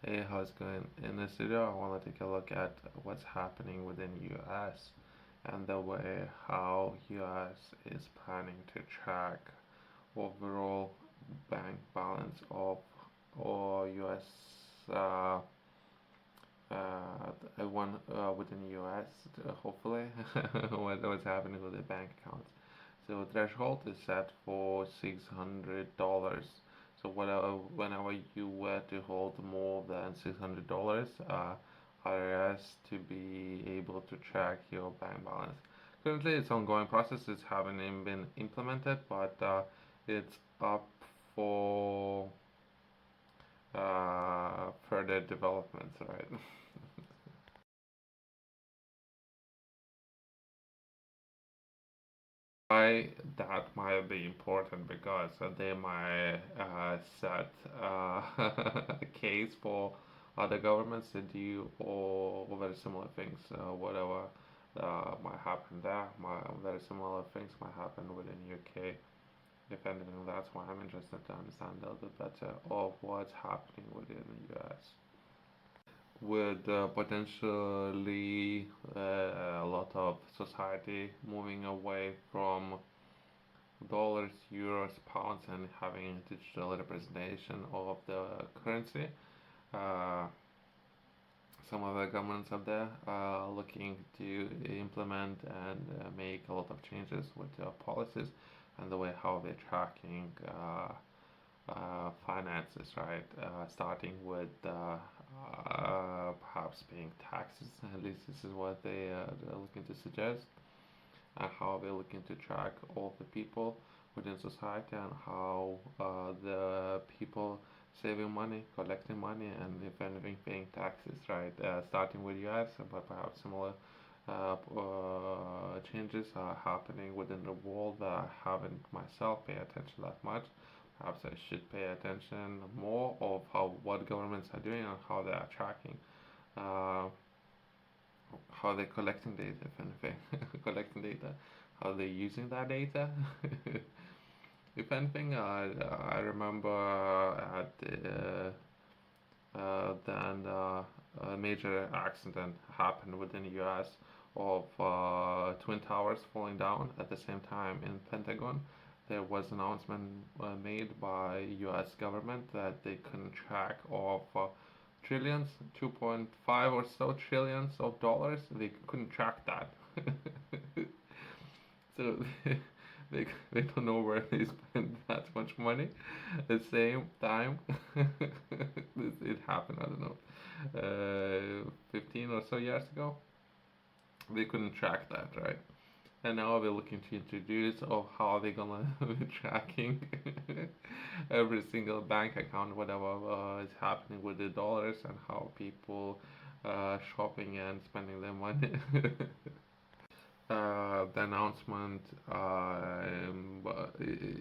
Hey, how's it going? In this video, I want to take a look at what's happening within US and the way how US is planning to track overall bank balance of all US one within US, hopefully, what's happening with the bank accounts. So threshold is set for $600. So whenever you were to hold more than $600, IRS to be able to track your bank balance. Currently, it's ongoing process. It's haven't even been implemented, but it's up for further developments, right? Why that might be important because they might set a case for other governments to do or very similar things. Whatever might happen there, very similar things might happen within UK. If anything, that's why I'm interested to understand a little bit better of what's happening within the US. With potentially a lot of society moving away from dollars, euros, pounds, and having a digital representation of the currency. Uh, some of the governments up there are looking to implement and make a lot of changes with their policies and the way how they're tracking finances, right? Starting with perhaps paying taxes. At least this is what they're looking to suggest, and how they're looking to track all the people within society and how the people saving money, collecting money, and if anything, paying taxes, right? Starting with US, but perhaps similar changes are happening within the world that I haven't myself paid attention that much. Perhaps I should pay attention more of how what governments are doing and how they are tracking. Uh, how they're collecting data, if anything, collecting data, how they're using that data. If anything, I remember at then a major accident happened within the U.S. of twin towers falling down at the same time in Pentagon. There was an announcement made by U.S. government that they couldn't track of trillions, 2.5 or so trillions of dollars. They couldn't track that. So they don't know where they spend that much money. At the same time, it happened. I don't know, 15 or so years ago. They couldn't track that, right? And now they're looking to introduce of how they're gonna be tracking every single bank account, whatever is happening with the dollars, and how people shopping and spending their money. The announcement,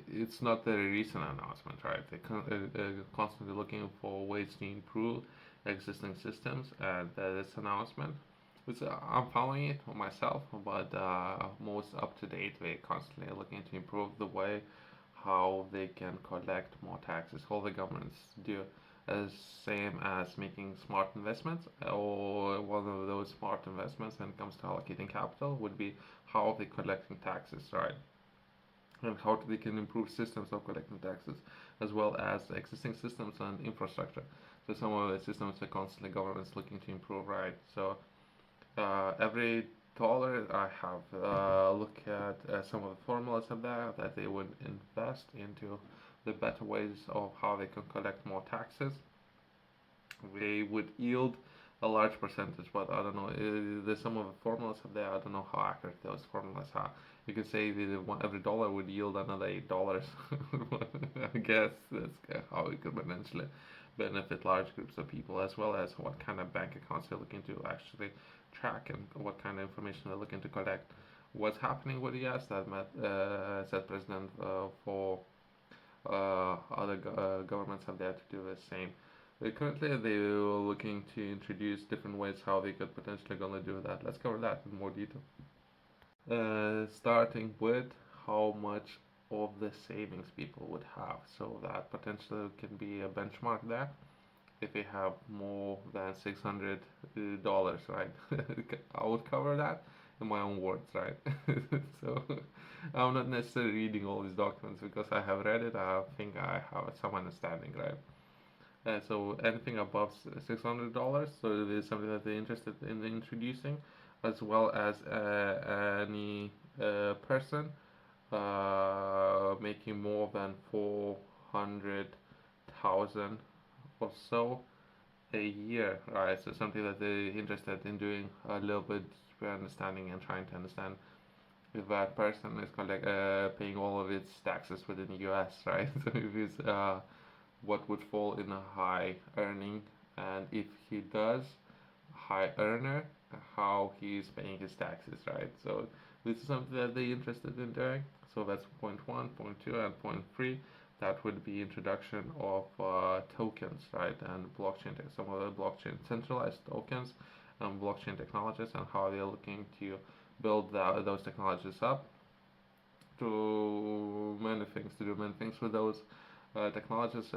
it's not a recent announcement, right? They're constantly looking for ways to improve existing systems, and this announcement, which I'm following it myself, but most up to date, they're constantly looking to improve the way how they can collect more taxes. All the governments do as same as making smart investments, or one of those smart investments when it comes to allocating capital would be how they're collecting taxes, right? And how they can improve systems of collecting taxes, as well as existing systems and infrastructure. So some of the systems are constantly governments looking to improve, right? So every dollar I have look at some of the formulas of that they would invest into the better ways of how they can collect more taxes. They would yield a large percentage, but I don't know. There's some of the formulas of there. I don't know how accurate those formulas are. You can say that every dollar would yield another $8. I guess that's how it could potentially benefit large groups of people, as well as what kind of bank accounts they're looking to actually track and what kind of information they're looking to collect. What's happening with the US that said President for other governments have there to do the same. Currently, they're looking to introduce different ways how they could potentially gonna do that. Let's cover that in more detail. Starting with how much of the savings people would have, so that potentially can be a benchmark there. if they have more than $600, right? I would cover that in my own words, right? So I'm not necessarily reading all these documents because I have read it. I think I have some understanding, right? So anything above $600, so it is something that they're interested in introducing, as well as any person making more than 400,000 or so a year, right? So something that they're interested in doing a little bit understanding and trying to understand if that person is paying all of its taxes within the US, right? So if it's what would fall in a high earning, and if he does high earner, how he's paying his taxes, right? So this is something that they're interested in doing. So that's point one, point two, and point three. That would be introduction of tokens, right, and blockchain, some of the blockchain centralized tokens and blockchain technologies, and how they're looking to build those technologies up to do many things with those technologies.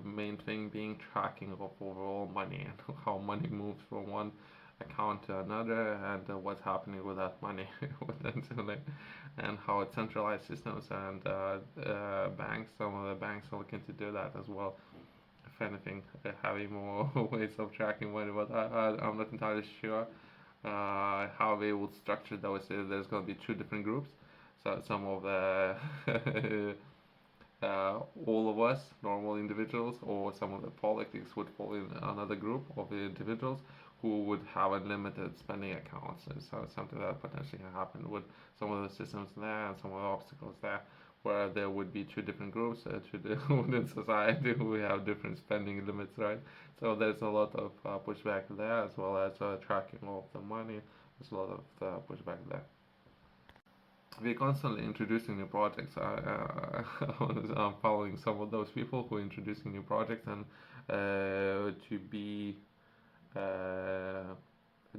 Main thing being tracking of overall money and how money moves from one account to another, and what's happening with that money potentially, and how it's centralized systems and banks. Some of the banks are looking to do that as well. If anything, having more ways of tracking money, but I'm not entirely sure how they would structure those. There's going to be two different groups. So some of the all of us normal individuals, or some of the politics would fall in another group of the individuals who would have unlimited spending accounts. So something that potentially can happen with some of the systems there and some of the obstacles there, where there would be two different groups within society who have different spending limits, right? So there's a lot of pushback there, as well as tracking of the money. There's a lot of pushback there. We're constantly introducing new projects. I'm following some of those people who are introducing new projects, and to be uh,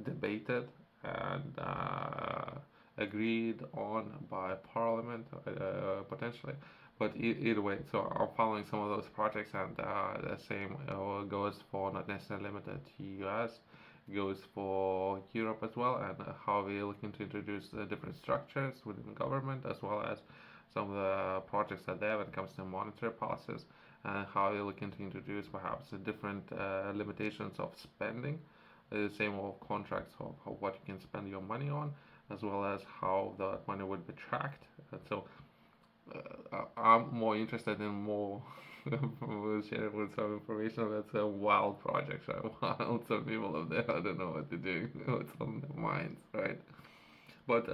debated and agreed on by Parliament potentially. But either way, so I'm following some of those projects, and the same goes for not necessarily limited to US, goes for Europe as well, and how we're looking to introduce different structures within the government, as well as some of the projects that there when it comes to monetary policies, and how we're looking to introduce perhaps different limitations of spending, the same of contracts of what you can spend your money on, as well as how that money would be tracked. So I'm more interested in more sharing with some information that's a wild project, right? Wild, some people up there, I don't know what they're doing, what's on their minds, right? But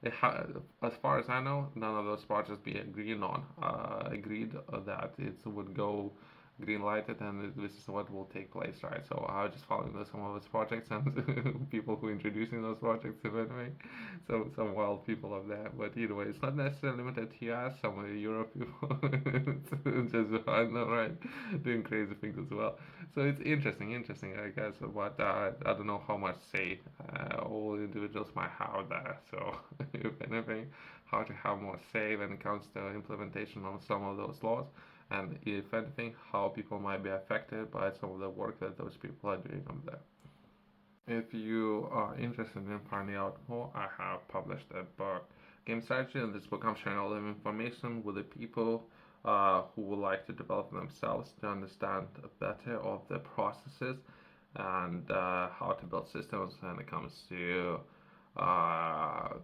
as far as I know, none of those projects be agreed that it would go green lighted, and this is what will take place, right? So I was just following some of those projects and people who are introducing those projects anyway. So some wild people up there. But either way, it's not necessarily limited to US. Some of the Europe people, it's just I know, right, doing crazy things as well. So it's interesting, I guess. But I don't know how much say all individuals might have there. So if anything, how to have more say when it comes to implementation of some of those laws, and if anything, how people might be affected by some of the work that those people are doing on there. If you are interested in finding out more, I have published a book, Game Strategy. In this book, I'm sharing all the information with the people who would like to develop themselves to understand better of the processes, and how to build systems when it comes to uh,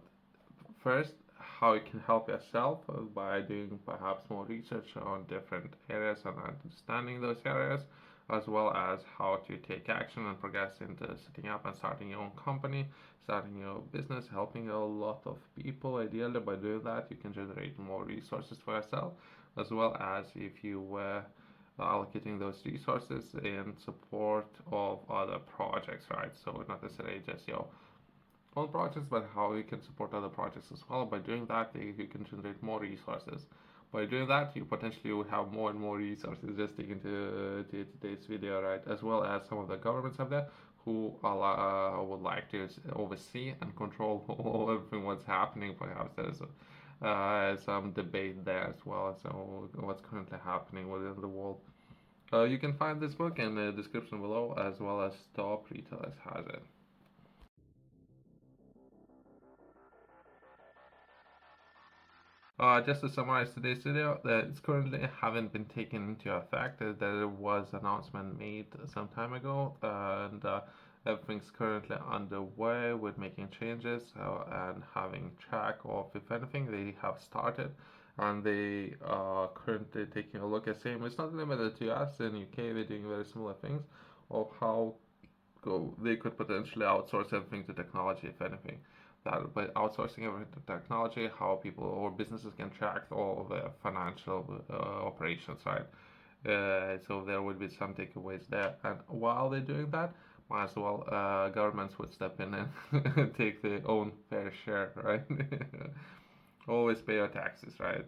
first, how you can help yourself by doing perhaps more research on different areas and understanding those areas, as well as how to take action and progress into setting up and starting your own company, starting your business, helping a lot of people. Ideally, by doing that, you can generate more resources for yourself, as well as if you were allocating those resources in support of other projects, right? So not necessarily just your own projects, but how you can support other projects as well. By doing that, you can generate more resources. By doing that, you potentially will have more and more resources. Just taking to today's video, right? As well as some of the governments out there who would like to oversee and control all everything what's happening. Perhaps there's some debate there as well. So what's currently happening within the world. You can find this book in the description below, as well as Top Retailers has it. Just to summarize today's video, that it's currently haven't been taken into effect. There was an announcement made some time ago, and everything's currently underway with making changes and having track of if anything they have started, and they are currently taking a look at same. It's not limited to us in UK. They're doing very similar things of how they could potentially outsource everything to technology if anything that by outsourcing everything to technology, how people or businesses can track all of their financial operations, right? So there would be some takeaways there. And while they're doing that, might as well governments would step in and take their own fair share, right? Always pay your taxes, right?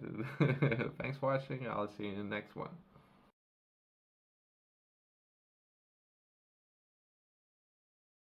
Thanks for watching. I'll see you in the next one.